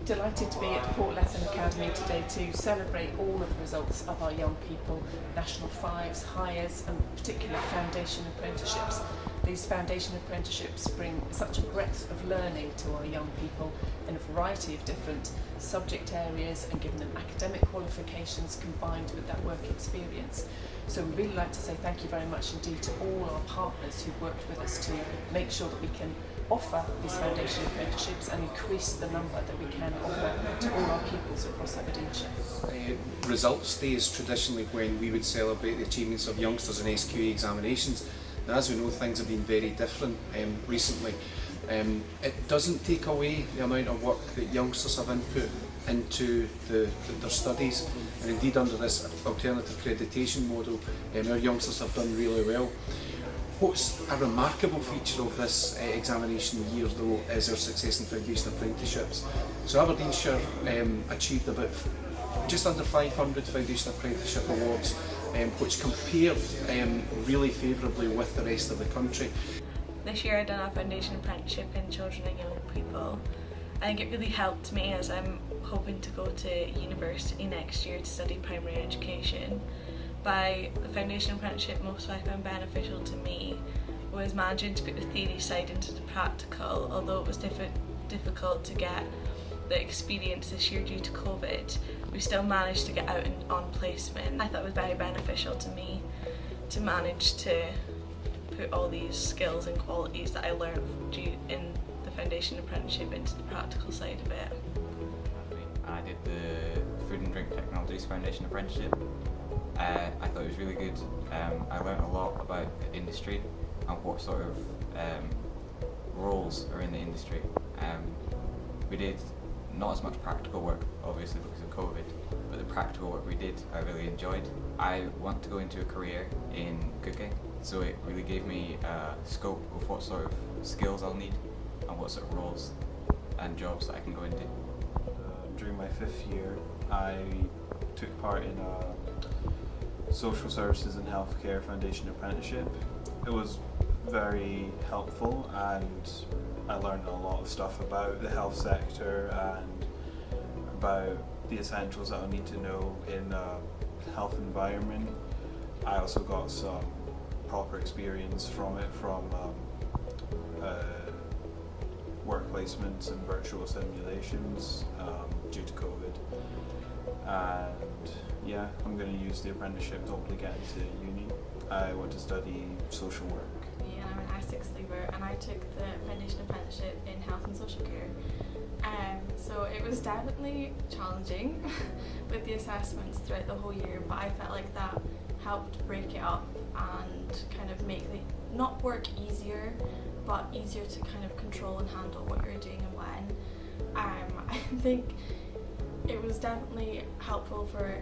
Delighted to be at Portlethen Academy today to celebrate all of the results of our young people, National Fives, Hires and particularly Foundation Apprenticeships. These Foundation Apprenticeships bring such a breadth of learning to our young people in a variety of different subject areas and giving them academic qualifications combined with that work experience. So we'd really like to say thank you very much indeed to all our partners who've worked with us to make sure that we can offer these foundation apprenticeships and increase the number that we can offer to all our pupils across Aberdeenshire. Results Day is traditionally when we would celebrate the achievements of youngsters in SQA examinations. Now, as we know, things have been very different recently. It doesn't take away the amount of work that youngsters have input into their studies, and indeed under this alternative accreditation model our youngsters have done really well. What's a remarkable feature of this examination year though is our success in foundation apprenticeships. So Aberdeenshire achieved about just under 500 foundation apprenticeship awards, which compared really favourably with the rest of the country. This year I've done a foundation apprenticeship in children and young people. I think it really helped me as I'm hoping to go to university next year to study primary education. By the foundation apprenticeship, most I found beneficial to me was managing to put the theory side into the practical. Although it was difficult to get the experience this year due to COVID, we still managed to get out on placement. I thought it was very beneficial to me to manage to put all these skills and qualities that I learned in the foundation apprenticeship into the practical side of it. I did the Food and Drink Technologies Foundation Apprenticeship. I thought it was really good. I learned a lot about the industry and what sort of roles are in the industry. We did not as much practical work, obviously because of COVID, but the practical work we did I really enjoyed. I want to go into a career in cooking, so it really gave me a scope of what sort of skills I'll need and what sort of roles and jobs that I can go into. During my 5th year, I took part in a Social Services and Healthcare Foundation apprenticeship. It was very helpful and I learned a lot of stuff about the health sector and about the essentials that I need to know in a health environment. I also got some proper experience from it, from work placements and virtual simulations due to COVID. And yeah, I'm going to use the apprenticeship to hopefully get into uni. I want to study social work. Yeah, I'm an R6 leaver and I took the foundation apprenticeship in health and social care. So it was definitely challenging with the assessments throughout the whole year, but I felt like that helped break it up and kind of make the not work easier, but easier to kind of control and handle what you're doing and when. I think it was definitely helpful for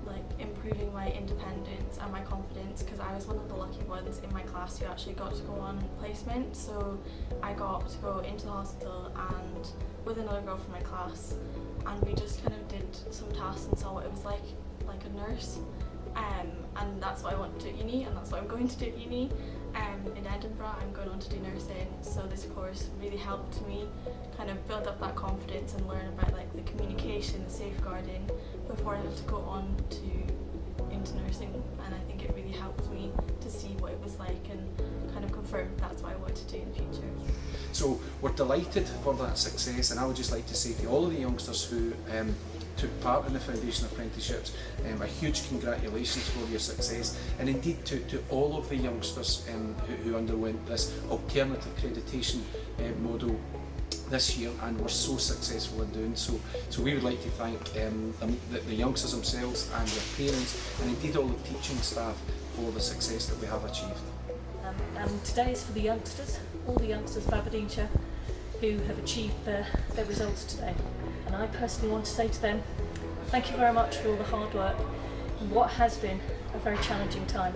like improving my independence and my confidence, because I was one of the lucky ones in my class who actually got to go on placement. So I got to go into the hospital and with another girl from my class, and we just kind of did some tasks and saw what it was like a nurse. And that's what I want to do at uni, and that's what I'm going to do at uni. In Edinburgh I'm going on to do nursing, so this course really helped me kind of build up that confidence and learn about like the communication, the safeguarding before I had to go on into nursing, and I think it really helped me to see what it was like and kind of confirmed that's what I want to do in the future. So we're delighted for that success, and I would just like to say to all of the youngsters who took part in the foundation apprenticeships, a huge congratulations for your success, and indeed to all of the youngsters who underwent this alternative accreditation model this year and were so successful in doing so. So we would like to thank the youngsters themselves and their parents, and indeed all the teaching staff for the success that we have achieved. And today is for the youngsters, all the youngsters of Aberdeenshire who have achieved their results today. And I personally want to say to them, thank you very much for all the hard work in what has been a very challenging time.